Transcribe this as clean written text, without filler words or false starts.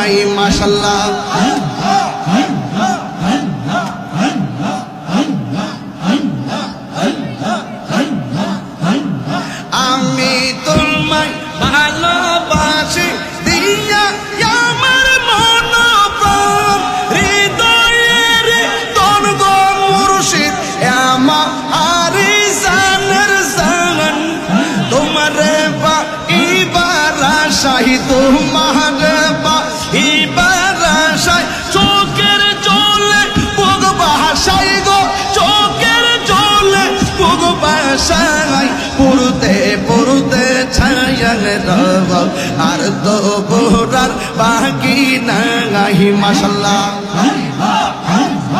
নাই মাশাআল্লাহ আমি তোমায় ভালোবাসি দিয়া আমার মন প্রাণ হৃদয়ের তোর গো মুর্শিদ আমার জানের জান তোমারে বা ইবার আশাই তোমারে বা ইবার আশাই চোখের জলে বুক ভাসাই গো চোখের জলে বুক ভাসাই পুরুতে পুরুতে ছায়ার রব আর তো বোরার বাকি নাই মাশাআল্লাহ